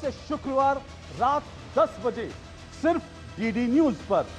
से शुक्रवार रात 10 बजे सिर्फ डीडी न्यूज पर।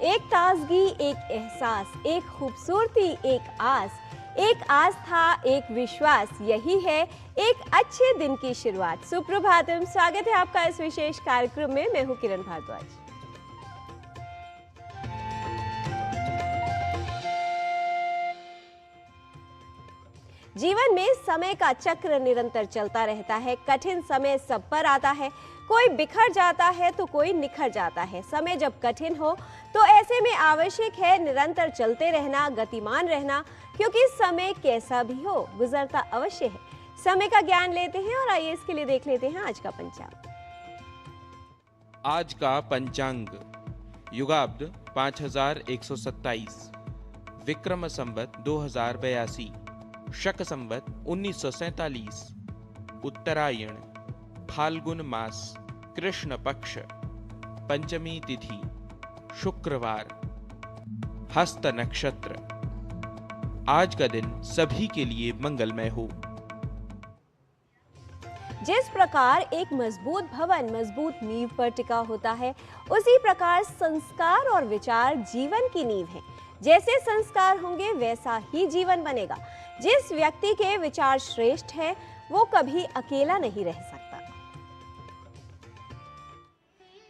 एक ताजगी, एक एहसास, एक खूबसूरती, एक आस, एक आस्था, एक विश्वास, यही है एक अच्छे दिन की शुरुआत। सुप्रभातम, स्वागत है आपका इस विशेष कार्यक्रम में। मैं हूं किरण भारद्वाज। जीवन में समय का चक्र निरंतर चलता रहता है। कठिन समय सब पर आता है, कोई बिखर जाता है तो कोई निखर जाता है। समय जब कठिन हो तो ऐसे में आवश्यक है निरंतर चलते रहना, गतिमान रहना, क्योंकि समय कैसा भी हो गुजरता अवश्य है। समय का ज्ञान लेते हैं और आइए इसके लिए देख लेते हैं आज का पंचांग। आज का पंचांग युगाब्द 5127, विक्रम संवत 2082, शक संवत 1947, उत्तरायण, फाल्गुन मास, कृष्ण पक्ष, पंचमी तिथि, शुक्रवार, हस्त नक्षत्र। आज का दिन सभी के लिए मंगलमय हो। जिस प्रकार एक मजबूत भवन मजबूत नींव पर टिका होता है, उसी प्रकार संस्कार और विचार जीवन की नींव है। जैसे संस्कार होंगे वैसा ही जीवन बनेगा। जिस व्यक्ति के विचार श्रेष्ठ हैं, वो कभी अकेला नहीं रह सकता।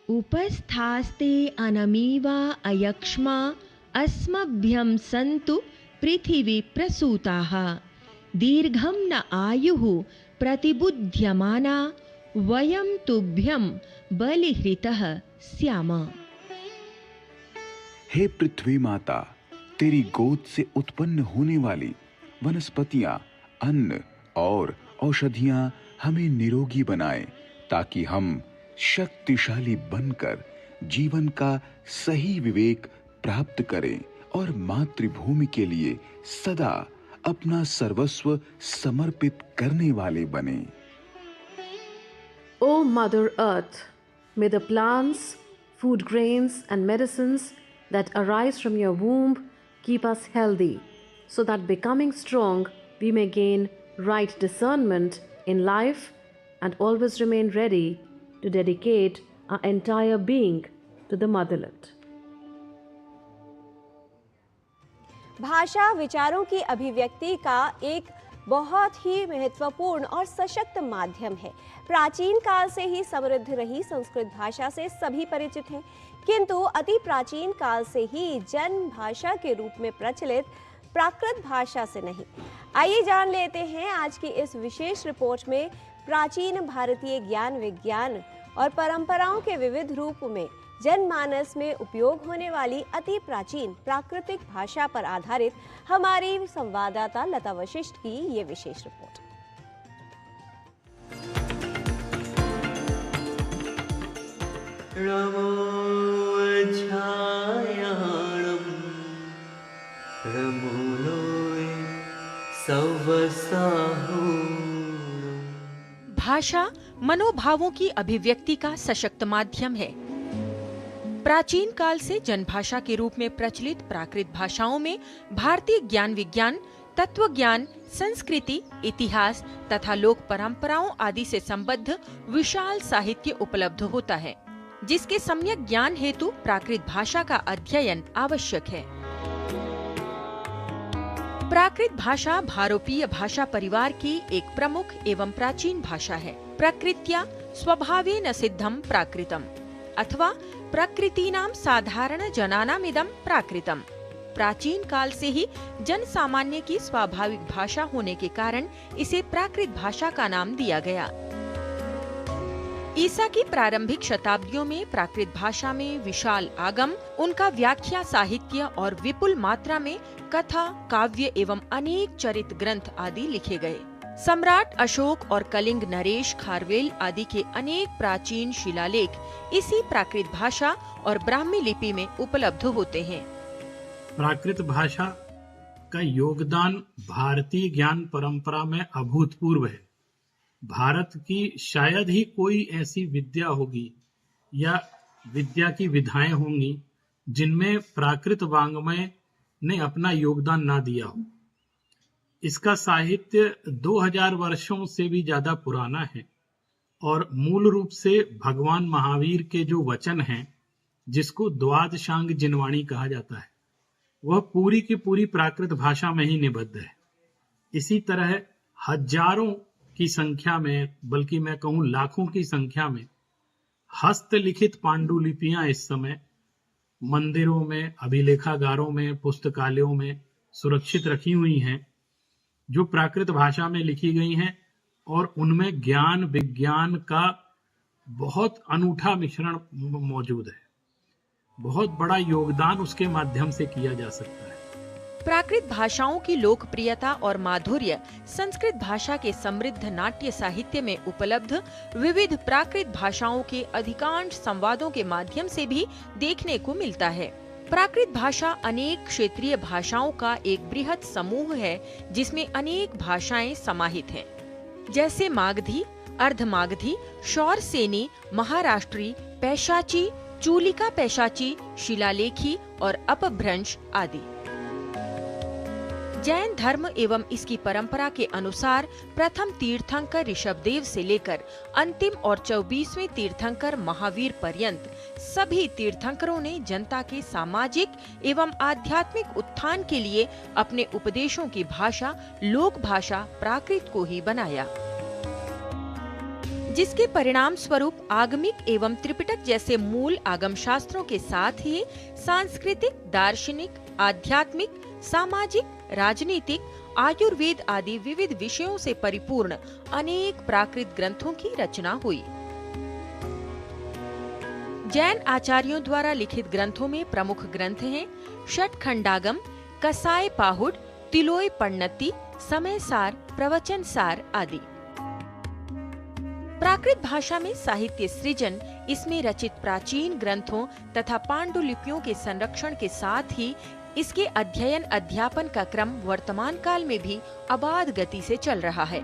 उपस्थास्ते अनमीवा अयक्ष्मा अस्मभ्यं सन्तु पृथिवी प्रसूताः दीर्घं न आयुः प्रतिबुध्यमाना वयं तुभ्यं बलिहृतः स्याम। हे पृथ्वी माता, तेरी गोद से उत्पन्न होने वाली वनस्पतियां, अन्न और औषधियां हमें निरोगी बनाएं, ताकि हम शक्तिशाली बनकर जीवन का सही विवेक प्राप्त करें और मातृभूमि के लिए सदा अपना सर्वस्व समर्पित करने वाले बने। O Mother Earth, may the plants, food grains and medicines that arise from your womb keep us healthy, so that becoming strong we may gain right discernment in life and always remain ready to dedicate our entire being to the motherland. भाषा विचारों की अभिव्यक्ति का एक बहुत ही महत्वपूर्ण और सशक्त माध्यम है। प्राचीन काल से ही समृद्ध रही संस्कृत भाषा से सभी परिचित हैं, किंतु अति प्राचीन काल से ही जन्म भाषा के रूप में प्रचलित प्राकृत भाषा से नहीं। आइए जान लेते हैं आज की इस विशेष रिपोर्ट में प्राचीन भारतीय ज्ञान विज्ञान और परंपराओं के विविध रूप में जनमानस में उपयोग होने वाली अति प्राचीन प्राकृतिक भाषा पर आधारित हमारी संवाददाता लता वशिष्ठ की ये विशेष रिपोर्ट। भाषा मनोभावों की अभिव्यक्ति का सशक्त माध्यम है। प्राचीन काल से जनभाषा के रूप में प्रचलित प्राकृत भाषाओं में भारतीय ज्ञान विज्ञान, तत्व ज्ञान, संस्कृति, इतिहास तथा लोक परंपराओं आदि से संबद्ध विशाल साहित्य उपलब्ध होता है, जिसके सम्यक ज्ञान हेतु प्राकृत भाषा का अध्ययन आवश्यक है। प्राकृत भाषा भारोपीय भाषा परिवार की एक प्रमुख एवं प्राचीन भाषा है। प्रकृत्या स्वभावेन सिद्धम प्राकृतम अथवा प्रकृतीनां साधारण जनानामिदं प्राकृतम। प्राचीन काल से ही जन सामान्य की स्वाभाविक भाषा होने के कारण इसे प्राकृत भाषा का नाम दिया गया। ईसा की प्रारंभिक शताब्दियों में प्राकृत भाषा में विशाल आगम, उनका व्याख्या साहित्य और विपुल मात्रा में कथा, काव्य एवं अनेक चरित ग्रंथ आदि लिखे गए। सम्राट अशोक और कलिंग नरेश खारवेल आदि के अनेक प्राचीन शिलालेख इसी प्राकृत भाषा और ब्राह्मी लिपि में उपलब्ध होते हैं। प्राकृत भाषा का योगदान भारतीय ज्ञान परंपरा में अभूतपूर्व है। भारत की शायद ही कोई ऐसी विद्या होगी या विद्या की विधाएं होंगी जिनमें प्राकृत वाङ्मय ने अपना योगदान ना दिया हो। इसका साहित्य 2000 वर्षों से भी ज्यादा पुराना है और मूल रूप से भगवान महावीर के जो वचन हैं, जिसको द्वादशांग जिनवाणी कहा जाता है, वह पूरी की पूरी प्राकृत भाषा में ही निबद्ध है। इसी तरह हजारों की संख्या में, बल्कि मैं कहूं लाखों की संख्या में हस्तलिखित पांडुलिपियां इस समय मंदिरों में, अभिलेखागारों में, पुस्तकालयों में सुरक्षित रखी हुई हैं, जो प्राकृत भाषा में लिखी गई हैं और उनमें ज्ञान विज्ञान का बहुत अनूठा मिश्रण मौजूद है। बहुत बड़ा योगदान उसके माध्यम से किया जा सकता है। प्राकृत भाषाओं की लोकप्रियता और माधुर्य संस्कृत भाषा के समृद्ध नाट्य साहित्य में उपलब्ध विविध प्राकृत भाषाओं के अधिकांश संवादों के माध्यम से भी देखने को मिलता है। प्राकृत भाषा अनेक क्षेत्रीय भाषाओं का एक बृहत समूह है, जिसमें अनेक भाषाएं समाहित हैं, जैसे मागधी, अर्धमागधी, शौरसेनी, महाराष्ट्री, पैशाची, चूलिका पैशाची, शिलालेखी और अपभ्रंश आदि। जैन धर्म एवं इसकी परंपरा के अनुसार प्रथम तीर्थंकर ऋषभदेव से लेकर अंतिम और 24वें तीर्थंकर महावीर पर्यंत सभी तीर्थंकरों ने जनता के सामाजिक एवं आध्यात्मिक उत्थान के लिए अपने उपदेशों की भाषा लोक भाषा प्राकृत को ही बनाया, जिसके परिणाम स्वरूप आगमिक एवं त्रिपिटक जैसे मूल आगम शास्त्रों के साथ ही सांस्कृतिक, दार्शनिक, आध्यात्मिक, सामाजिक, राजनीतिक, आयुर्वेद आदि विविध विषयों से परिपूर्ण अनेक प्राकृत ग्रंथों की रचना हुई। जैन आचार्यों द्वारा लिखित ग्रंथों में प्रमुख ग्रंथ हैं षटखंडागम, कसाय पाहुड़, तिलोय पण्णति, समय सार, प्रवचन सार आदि। प्राकृत भाषा में साहित्य सृजन, इसमें रचित प्राचीन ग्रंथों तथा पांडुलिपियों के संरक्षण के साथ ही इसके अध्ययन अध्यापन का क्रम वर्तमान काल में भी अबाध गति से चल रहा है।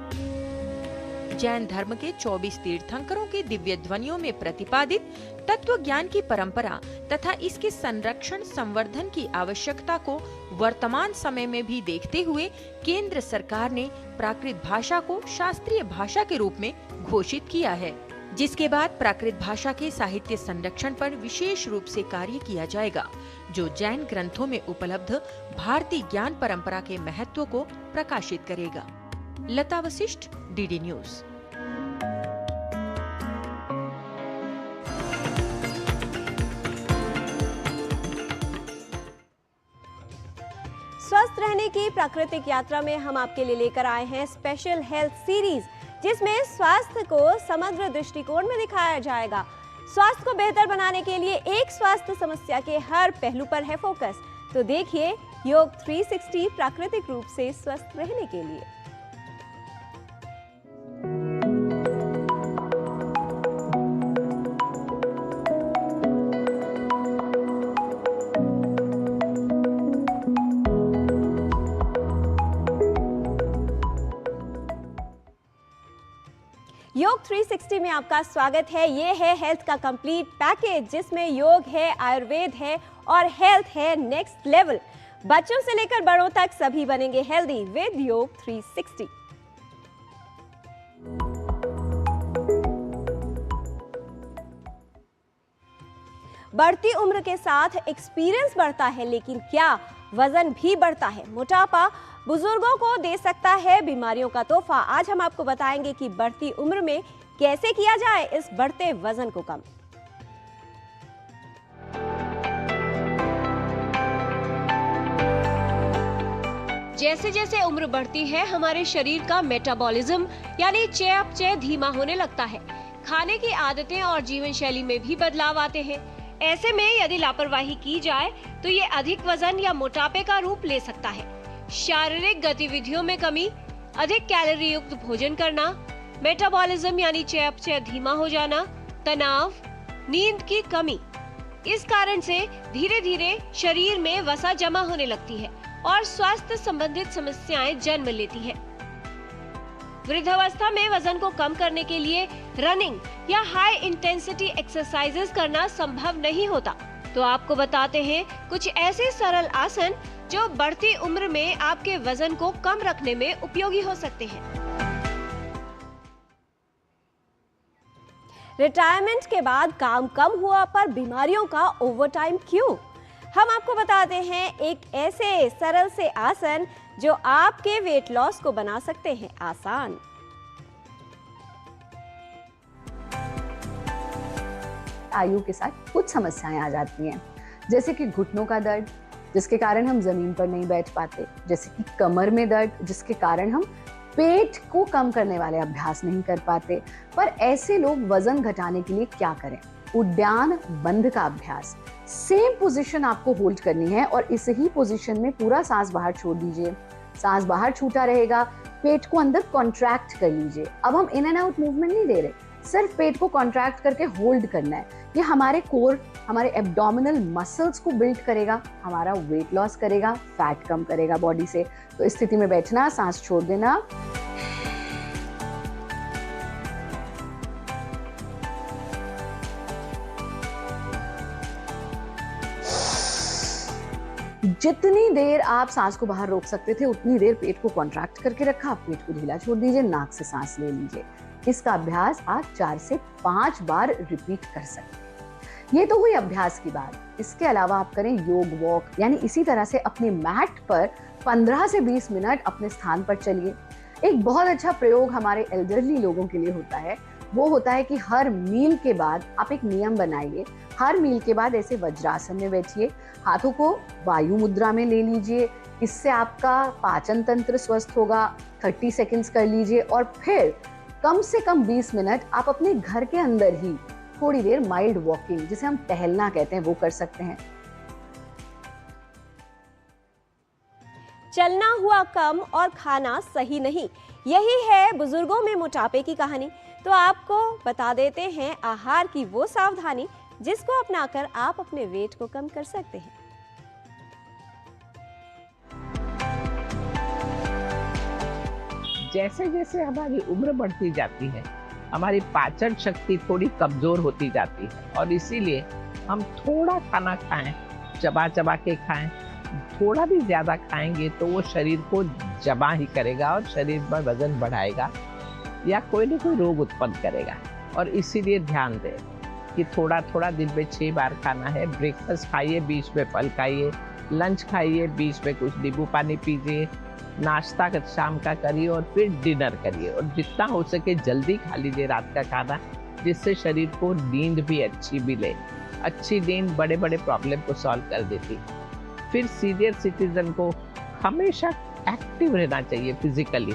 जैन धर्म के 24 तीर्थंकरों के दिव्य ध्वनियों में प्रतिपादित तत्व ज्ञान की परंपरा तथा इसके संरक्षण संवर्धन की आवश्यकता को वर्तमान समय में भी देखते हुए केंद्र सरकार ने प्राकृत भाषा को शास्त्रीय भाषा के रूप में घोषित किया है, जिसके बाद प्राकृत भाषा के साहित्य संरक्षण पर विशेष रूप से कार्य किया जाएगा, जो जैन ग्रंथों में उपलब्ध भारतीय ज्ञान परंपरा के महत्व को प्रकाशित करेगा। लता वशिष्ठ, डीडी न्यूज। स्वस्थ रहने की प्राकृतिक यात्रा में हम आपके लिए लेकर आए हैं स्पेशल हेल्थ सीरीज, जिसमें स्वास्थ्य को समग्र दृष्टिकोण में दिखाया जाएगा। स्वास्थ्य को बेहतर बनाने के लिए एक स्वास्थ्य समस्या के हर पहलू पर है फोकस। तो देखिए योग 360 प्राकृतिक रूप से स्वस्थ रहने के लिए। योग 360 में आपका स्वागत है। ये है हेल्थ का कंप्लीट पैकेज, जिसमें योग है, आयुर्वेद है और हेल्थ है नेक्स्ट लेवल। बच्चों से लेकर बड़ों तक सभी बनेंगे हेल्दी विद योग 360। बढ़ती उम्र के साथ एक्सपीरियंस बढ़ता है, लेकिन क्या वजन भी बढ़ता है? मोटापा बुजुर्गों को दे सकता है बीमारियों का तोहफा। आज हम आपको बताएंगे कि बढ़ती उम्र में कैसे किया जाए इस बढ़ते वजन को कम। जैसे जैसे उम्र बढ़ती है, हमारे शरीर का मेटाबॉलिज्म यानी चयापचय धीमा होने लगता है। खाने की आदतें और जीवन शैली में भी बदलाव आते हैं। ऐसे में यदि लापरवाही की जाए तो ये अधिक वजन या मोटापे का रूप ले सकता है। शारीरिक गतिविधियों में कमी, अधिक कैलोरी युक्त भोजन करना, मेटाबॉलिज्म यानी चयापचय धीमा हो जाना, तनाव, नींद की कमी, इस कारण से धीरे धीरे शरीर में वसा जमा होने लगती है और स्वास्थ्य संबंधित समस्याएं जन्म लेती है। वृद्धावस्था में वजन को कम करने के लिए रनिंग या हाई इंटेंसिटी एक्सरसाइजेस करना संभव नहीं होता। तो आपको बताते हैं कुछ ऐसे सरल आसन जो बढ़ती उम्र में आपके वजन को कम रखने में उपयोगी हो सकते हैं। रिटायरमेंट के बाद काम कम हुआ पर बीमारियों का ओवरटाइम क्यों? हम आपको बताते हैं एक ऐसे सरल से आसन जो आपके वेट लॉस को बना सकते हैं आसान। आयु के साथ कुछ समस्याएं आ जाती हैं, जैसे कि घुटनों का दर्द, जिसके कारण हम जमीन पर नहीं बैठ पाते, जैसे कि कमर में दर्द, जिसके कारण हम पेट को कम करने वाले अभ्यास नहीं कर पाते। पर ऐसे लोग वजन घटाने के लिए क्या करें? उद्यान बंद का अभ्यास, सेम पोजीशन आपको होल्ड करनी है और इस ही पोजीशन में पूरा सांस बाहर छोड़ दीजिए। सांस बाहर छूटा रहेगा, पेट को अंदर कॉन्ट्रैक्ट कर लीजिए। अब हम इन एंड आउट मूवमेंट नहीं दे रहे, सिर्फ पेट को कॉन्ट्रैक्ट करके होल्ड करना है। ये हमारे कोर, हमारे एब्डोमिनल मसल्स को बिल्ड करेगा, हमारा वेट लॉस करेगा, फैट कम करेगा बॉडी से। तो इस स्थिति में बैठना, सांस छोड़ देना। जितनी देर आप सांस को बाहर रोक सकते थे उतनी देर पेट को कॉन्ट्रैक्ट करके रखा, पेट को ढीला छोड़ दीजिए, नाक से सांस ले लीजिए। इसका अभ्यास आप 4 से 5 बार रिपीट कर सकते हैं। ये तो हुई अभ्यास की बात। इसके अलावा आप करें योग वॉक, यानी इसी तरह से अपने मैट पर 15 से 20 मिनट अपने स्थान पर चलिए। एक बहुत अच्छा प्रयोग हमारे एल्डरली लोगों के लिए होता है, वो होता है कि हर मील के बाद आप एक नियम बनाइए। हर मील के बाद ऐसे वज्रासन में बैठिए, हाथों को वायु मुद्रा में ले लीजिए। इससे आपका पाचन तंत्र स्वस्थ होगा। 30 सेकंड्स कर लीजिए और फिर कम से कम 20 मिनट आप अपने घर के अंदर ही थोड़ी देर माइल्ड वॉकिंग, जिसे हम टहलना कहते हैं, वो कर सकते हैं। चलना हुआ कम और खाना सही नहीं, यही है बुजुर्गों में मोटापे की कहानी। तो आपको बता देते हैं आहार की वो सावधानी जिसको अपनाकर आप अपने वेट को कम कर सकते हैं। जैसे जैसे हमारी उम्र बढ़ती जाती है, हमारी पाचन शक्ति थोड़ी कमजोर होती जाती है और इसीलिए हम थोड़ा खाना खाएं, चबा चबा के खाएं। थोड़ा भी ज्यादा खाएंगे तो वो शरीर को जमा ही करेगा और शरीर में वजन बढ़ाएगा या कोई न कोई रोग उत्पन्न करेगा। और इसीलिए ध्यान दें कि थोड़ा थोड़ा दिन में 6 बार खाना है। ब्रेकफास्ट खाइए, बीच में फल खाइए, लंच खाइए, बीच में कुछ नींबू पानी पीजिए, नाश्ता शाम का करिए और फिर डिनर करिए। और जितना हो सके जल्दी खा लीजिए रात का खाना, जिससे शरीर को नींद भी अच्छी मिले। अच्छी नींद बड़े बड़े प्रॉब्लम को सॉल्व कर देती। फिर सीनियर सिटीजन को हमेशा एक्टिव रहना चाहिए फिजिकली।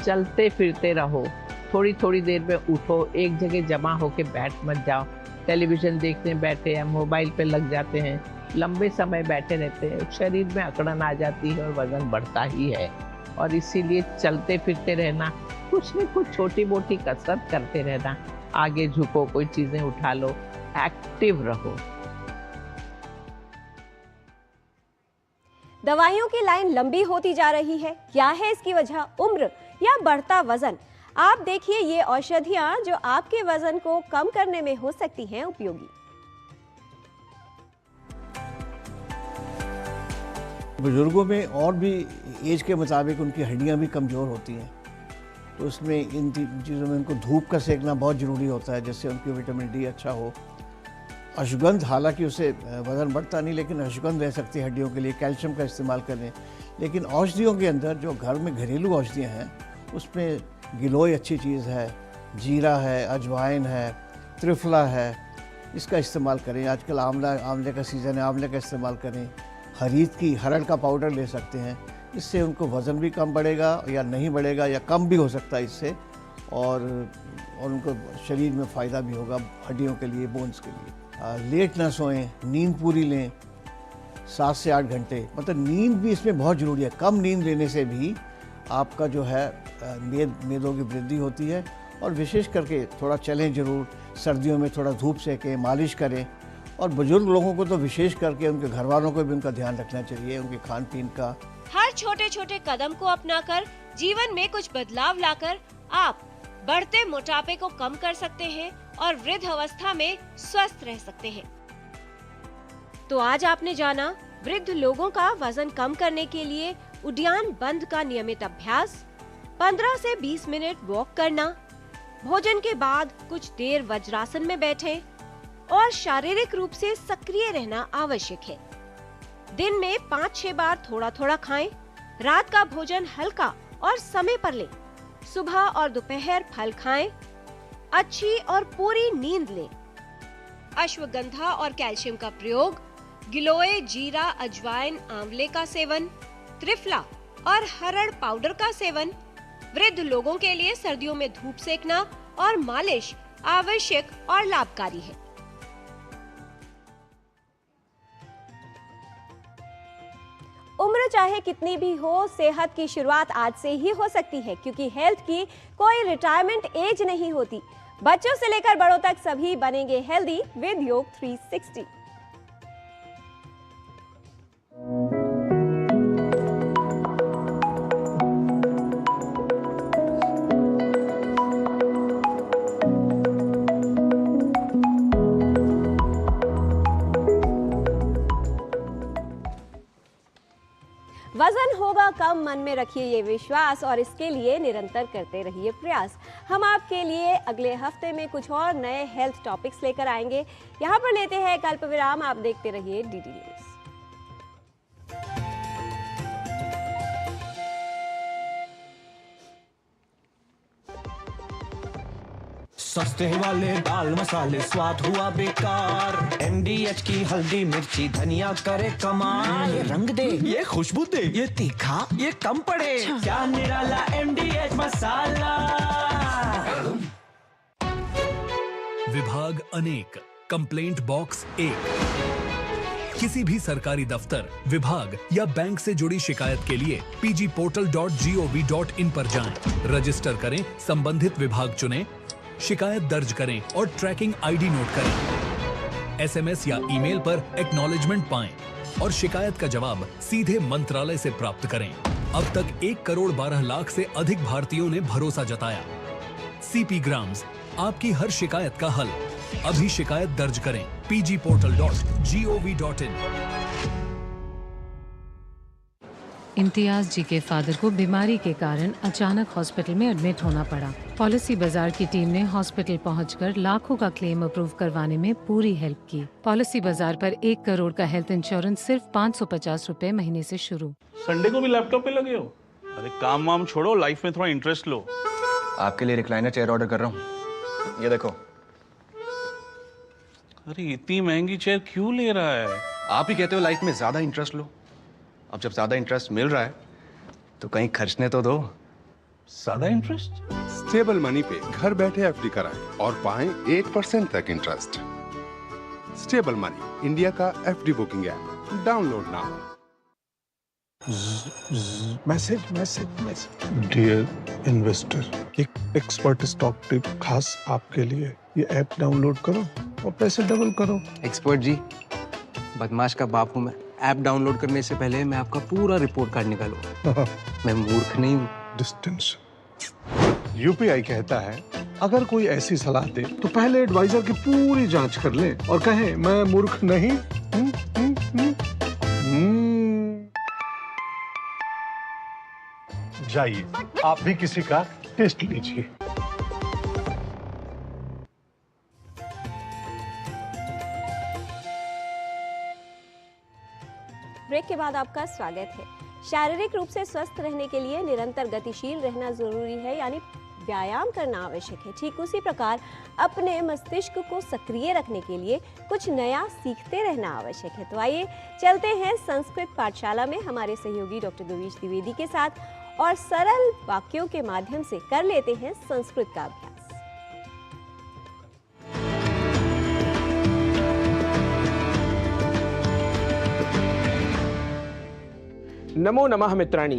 चलते फिरते रहो, थोड़ी थोड़ी देर में उठो, एक जगह जमा होके बैठ मत जाओ। टेलीविजन देखने बैठे या मोबाइल पे लग जाते हैं, लंबे समय बैठे रहते हैं, शरीर में अकड़न आ जाती है और वजन बढ़ता ही है। और इसीलिए चलते फिरते रहना, कुछ न कुछ छोटी मोटी कसरत करते रहना, आगे झुको, कोई चीजें उठा लो, एक्टिव रहो। दवाइयों की लाइन लंबी होती जा रही है, क्या है इसकी वजह? उम्र या बढ़ता वजन? आप देखिए ये औषधियां जो आपके वजन को कम करने में हो सकती हैं उपयोगी। बुजुर्गों में और भी एज के मुताबिक उनकी हड्डियां भी कमज़ोर होती हैं, तो उसमें इन चीज़ों में उनको धूप का सेकना बहुत ज़रूरी होता है, जिससे उनकी विटामिन डी अच्छा हो। अश्वगंध, हालांकि उससे वजन बढ़ता नहीं, लेकिन अश्वगंध रह सकती है हड्डियों के लिए। कैल्शियम का इस्तेमाल करें। लेकिन औषधियों के अंदर जो घर में घरेलू औषधियाँ हैं, उसमें गिलोय अच्छी चीज़ है, जीरा है, अजवाइन है, त्रिफला है, इसका इस्तेमाल करें। आजकल आंवले का सीज़न है, आंवले का इस्तेमाल करें। हरड़ का पाउडर ले सकते हैं, इससे उनको वज़न भी कम बढ़ेगा या नहीं बढ़ेगा या कम भी हो सकता है इससे। और और उनको शरीर में फ़ायदा भी होगा, हड्डियों के लिए, बोन्स के लिए। लेट ना सोएं, नींद पूरी लें 7 से 8 घंटे, मतलब नींद भी इसमें बहुत ज़रूरी है। कम नींद लेने से भी आपका जो है मेदों की वृद्धि होती है। और विशेष करके थोड़ा चलें ज़रूर, सर्दियों में थोड़ा धूप सेकें, मालिश करें। और बुजुर्ग लोगों को तो विशेष करके उनके घर वालों को भी उनका ध्यान रखना चाहिए, उनके खान पीन का। हर छोटे छोटे कदम को अपनाकर जीवन में कुछ बदलाव लाकर आप बढ़ते मोटापे को कम कर सकते हैं और वृद्ध अवस्था में स्वस्थ रह सकते हैं। तो आज आपने जाना वृद्ध लोगों का वजन कम करने के लिए उद्यान बंद का नियमित अभ्यास, 15 से 20 मिनट वॉक करना, भोजन के बाद कुछ देर वज्रासन में बैठें और शारीरिक रूप से सक्रिय रहना आवश्यक है। दिन में 5-6 बार थोड़ा थोड़ा खाएं, रात का भोजन हल्का और समय पर लें, सुबह और दोपहर फल खाएं, अच्छी और पूरी नींद लें। अश्वगंधा और कैल्शियम का प्रयोग, गिलोय, जीरा, अजवाइन, आंवले का सेवन, त्रिफला और हरड़ पाउडर का सेवन, वृद्ध लोगों के लिए सर्दियों में धूप सेकना और मालिश आवश्यक और लाभकारी है। उम्र चाहे कितनी भी हो, सेहत की शुरुआत आज से ही हो सकती है, क्योंकि हेल्थ की कोई रिटायरमेंट एज नहीं होती। बच्चों से लेकर बड़ों तक सभी बनेंगे हेल्दी विद योग 360। वजन होगा कम, मन में रखिए ये विश्वास और इसके लिए निरंतर करते रहिए प्रयास। हम आपके लिए अगले हफ्ते में कुछ और नए हेल्थ टॉपिक्स लेकर आएंगे। यहाँ पर लेते हैं कल्प विराम। आप देखते रहिए डीडी न्यूज। सस्ते वाले दाल मसाले स्वाद हुआ बेकार, MDH की हल्दी मिर्ची धनिया करे कमाल। ये रंग दे, ये खुशबू दे, ये तीखा, ये कम पड़े, क्या निराला MDH मसाला। विभाग अनेक, कंप्लेंट बॉक्स 1। किसी भी सरकारी दफ्तर, विभाग या बैंक से जुड़ी शिकायत के लिए pgportal.gov.in पर जाएं, रजिस्टर करें, संबंधित विभाग चुनें, शिकायत दर्ज करें और ट्रैकिंग ID नोट करें। SMS या ईमेल पर एक्नॉलेजमेंट पाएं और शिकायत का जवाब सीधे मंत्रालय से प्राप्त करें। अब तक 1 करोड़ 12 लाख से अधिक भारतीयों ने भरोसा जताया। CP ग्राम्स, आपकी हर शिकायत का हल। अभी शिकायत दर्ज करें pgportal.gov.in। इम्तियाज जी के फादर को बीमारी के कारण अचानक हॉस्पिटल में एडमिट होना पड़ा। पॉलिसी बाजार की टीम ने हॉस्पिटल पहुंचकर लाखों का क्लेम अप्रूव करवाने में पूरी हेल्प की। पॉलिसी बाजार पर 1 करोड़ का हेल्थ इंश्योरेंस सिर्फ 550 रुपए महीने से शुरू। संडे को भी लैपटॉप पे लगे हो? अरे काम वाम छोड़ो, लाइफ में थोड़ा इंटरेस्ट लो। आपके लिए रिक्लाइनर चेयर ऑर्डर कर रहा हूँ, ये देखो। अरे इतनी महंगी चेयर क्यों ले रहा है? आप ही कहते हो लाइफ में ज्यादा इंटरेस्ट लो। अब जब ज्यादा इंटरेस्ट मिल रहा है तो कहीं खर्चने तो दो। ज्यादा इंटरेस्ट? स्टेबल मनी पे घर बैठे FD कराएं और पाएं 8% तक इंटरेस्ट। स्टेबल मनी, इंडिया का FD booking app, download now. Message dear investor, एक एक्सपर्ट स्टॉक टिप खास आपके लिए। ये ऐप डाउनलोड करो और पैसे डबल करो। एक्सपर्ट जी, बदमाश का बाप हूँ मैं। ऐप डाउनलोड करने से पहले मैं आपका पूरा रिपोर्ट कार्ड निकालूंगा। मैं मूर्ख नहीं हूँ। डिस्टेंस UPI कहता है अगर कोई ऐसी सलाह दे तो पहले एडवाइजर की पूरी जांच कर ले और कहे मैं मूर्ख नहीं। जाइए आप भी किसी का टेस्ट लीजिए। ब्रेक के बाद आपका स्वागत है। शारीरिक रूप से स्वस्थ रहने के लिए निरंतर गतिशील रहना जरूरी है, यानी व्यायाम करना आवश्यक है। ठीक उसी प्रकार अपने मस्तिष्क को सक्रिय रखने के लिए कुछ नया सीखते रहना आवश्यक है। तो आइए चलते हैं संस्कृत पाठशाला में हमारे सहयोगी डॉक्टर दुवीश द्विवेदी के साथ और सरल वाक्यों के माध्यम से कर लेते हैं संस्कृत का अभ्यास। नमो नमः मित्राणि।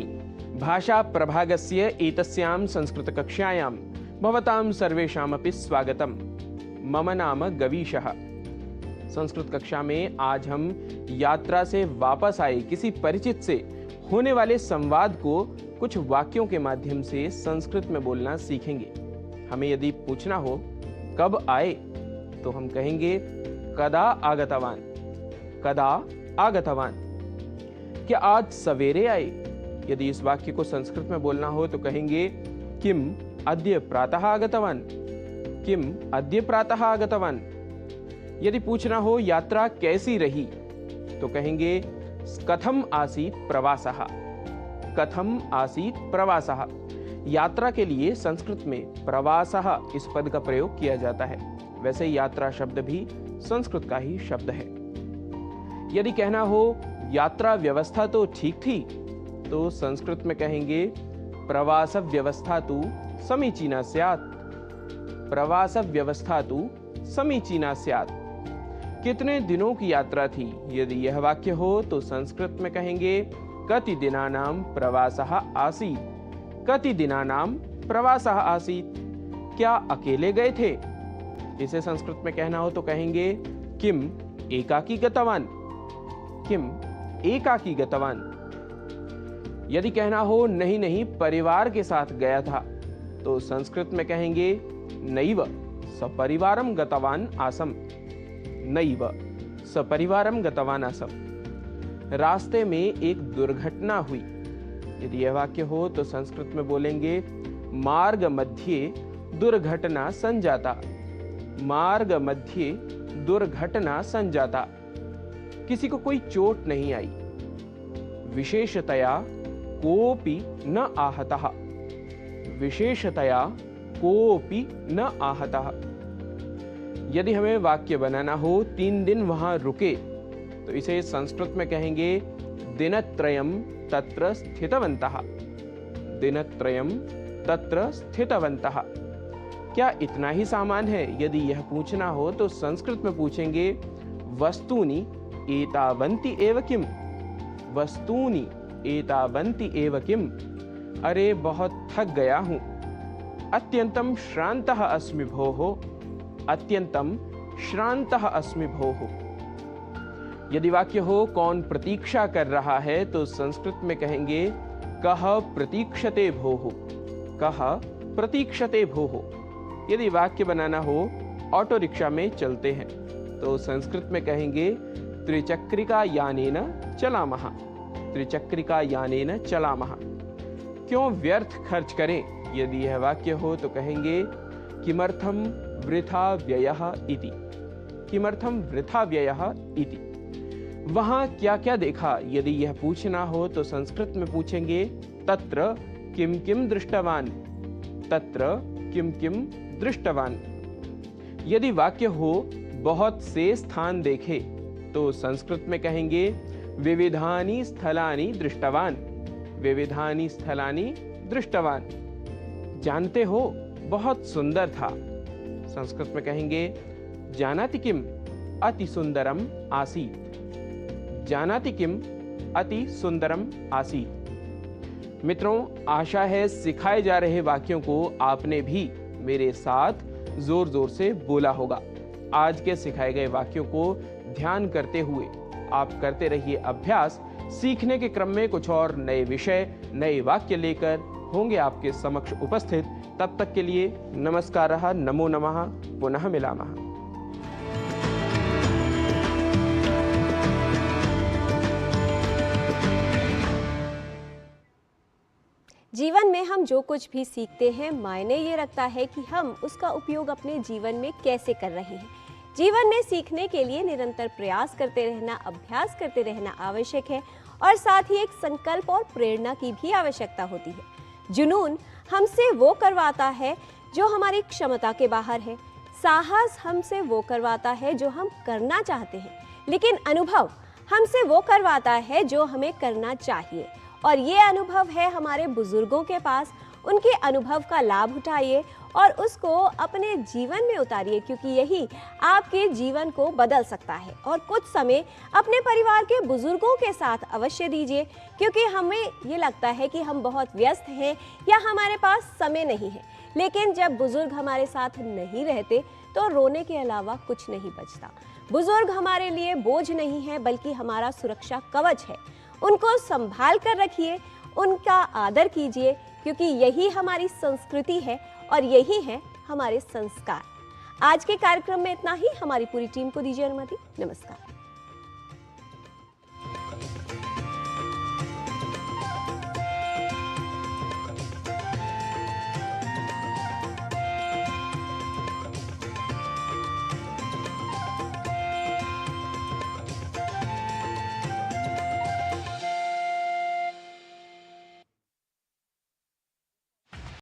भाषा प्रभागस्य एतस्यां संस्कृतकक्षायां भवतां सर्वेषामपि स्वागतम्। मम नाम गवीशः। संस्कृत कक्षा में आज हम यात्रा से वापस आए किसी परिचित से होने वाले संवाद को कुछ वाक्यों के माध्यम से संस्कृत में बोलना सीखेंगे। हमें यदि पूछना हो कब आए तो हम कहेंगे कदा आगतवान। कदा आगतवान। क्या आज सवेरे आए? यदि इस वाक्य को संस्कृत में बोलना हो तो कहेंगे किम अद्य प्रातः आगतवान। किम अद्य प्रातः आगतवान। यदि पूछना हो यात्रा कैसी रही तो कहेंगे कथम आसीत् प्रवासः। कथम आसीत् प्रवासः। यात्रा के लिए संस्कृत में प्रवासः इस पद का प्रयोग किया जाता है। वैसे यात्रा शब्द भी संस्कृत का ही शब्द है। यदि कहना हो यात्रा व्यवस्था तो ठीक थी तो संस्कृत में कहेंगे प्रवास व्यवस्था तु समीचीना स्यात्। प्रवास व्यवस्था तु समीचीना स्यात्। कितने दिनों की यात्रा थी? यदि यह वाक्य हो तो संस्कृत में कहेंगे कति दिनानां प्रवासः आसीत्। कति दिनानां प्रवासः आसीत्। क्या अकेले गए थे? इसे संस्कृत में कहना हो तो कहेंगे किम एकाकी गतवान। किम एकाकी गतवान। यदि कहना हो नहीं नहीं परिवार के साथ गया था तो संस्कृत में कहेंगे नैव सपरिवारम गतवान आसम। नैव सपरिवारम गतवान आसम। रास्ते में एक दुर्घटना हुई। यदि यह वाक्य हो तो संस्कृत में बोलेंगे मार्ग मध्ये दुर्घटना संजाता। मार्ग मध्ये दुर्घटना संजाता। किसी को कोई चोट नहीं आई। विशेषतया कोपि न आहतः। विशेषतया कोपि न आहतः। यदि हमें वाक्य बनाना हो 3 दिन वहां रुके तो इसे संस्कृत में कहेंगे दिनत्रयम् तत्र स्थितवन्तः। दिनत्रयम् तत्र स्थितवन्तः। क्या इतना ही सामान है? यदि यह पूछना हो तो संस्कृत में पूछेंगे वस्तूनि एतावन्ति एव किम। वस्तूनि एतावन्ति एव किम। अरे बहुत थक गया हूं। अत्यंतम श्रान्तः अस्मि भोः। अत्यंतम श्रान्तः अस्मि भोः। यदि वाक्य हो कौन प्रतीक्षा कर रहा है तो संस्कृत में कहेंगे कः प्रतीक्षते भोः। कः प्रतीक्षते भोः। यदि वाक्य बनाना हो ऑटो रिक्शा में चलते हैं तो संस्कृत में कहेंगे त्रिचक्रिका यानेन चलामः। त्रिचक्रिका यानेन चलामः। क्यों व्यर्थ खर्च करें? यदि यह वाक्य हो तो कहेंगे किमर्थम वृथा व्ययः इति। किमर्थम वृथा व्ययः इति। वहां क्या क्या देखा? यदि यह पूछना हो तो संस्कृत में पूछेंगे तत्र किम किम दृष्टवान। तत्र किम किम दृष्टवान। यदि वाक्य हो बहुत से स्थान देखे तो संस्कृत में कहेंगे विविधानि स्थलानि दृष्टवान। विविधानि स्थलानि दृष्टवान। जानते हो बहुत सुंदर था। संस्कृत में कहेंगे जानाति किम अति सुंदरम आसीत्। जानाति किम अति सुंदरम आसीत्। मित्रों, आशा है सिखाए जा रहे वाक्यों को आपने भी मेरे साथ जोर जोर से बोला होगा। आज के सिखाए गए वाक्यों को ध्यान करते हुए आप करते रहिए अभ्यास। सीखने के क्रम में कुछ और नए विषय, नए वाक्य लेकर होंगे आपके समक्ष उपस्थित। तब तक के लिए नमस्कारः, नमो नमः, पुनः मिलामः। जीवन में हम जो कुछ भी सीखते हैं मायने ये रखता है कि हम उसका उपयोग अपने जीवन में कैसे कर रहे हैं। जीवन में सीखने के लिए निरंतर प्रयास करते रहना, अभ्यास करते रहना आवश्यक है और साथ ही एक संकल्प और प्रेरणा की भी आवश्यकता होती है। जुनून हमसे वो करवाता है जो हमारी क्षमता के बाहर है। साहस हमसे वो करवाता है जो हम करना चाहते हैं, लेकिन अनुभव हमसे वो करवाता है जो हमें करना चाहिए। और ये अनुभव है हमारे बुजुर्गों के पास, उनके अनुभव का लाभ उठाइए और उसको अपने जीवन में उतारिए, क्योंकि यही आपके जीवन को बदल सकता है। और कुछ समय अपने परिवार के बुजुर्गों के साथ अवश्य दीजिए, क्योंकि हमें ये लगता है कि हम बहुत व्यस्त हैं या हमारे पास समय नहीं है, लेकिन जब बुजुर्ग हमारे साथ नहीं रहते तो रोने के अलावा कुछ नहीं बचता। बुजुर्ग हमारे लिए बोझ नहीं है, बल्कि हमारा सुरक्षा कवच है। उनको संभाल कर रखिए, उनका आदर कीजिए, क्योंकि यही हमारी संस्कृति है और यही है हमारे संस्कार। आज के कार्यक्रम में इतना ही। हमारी पूरी टीम को दीजिए अनुमति। नमस्कार।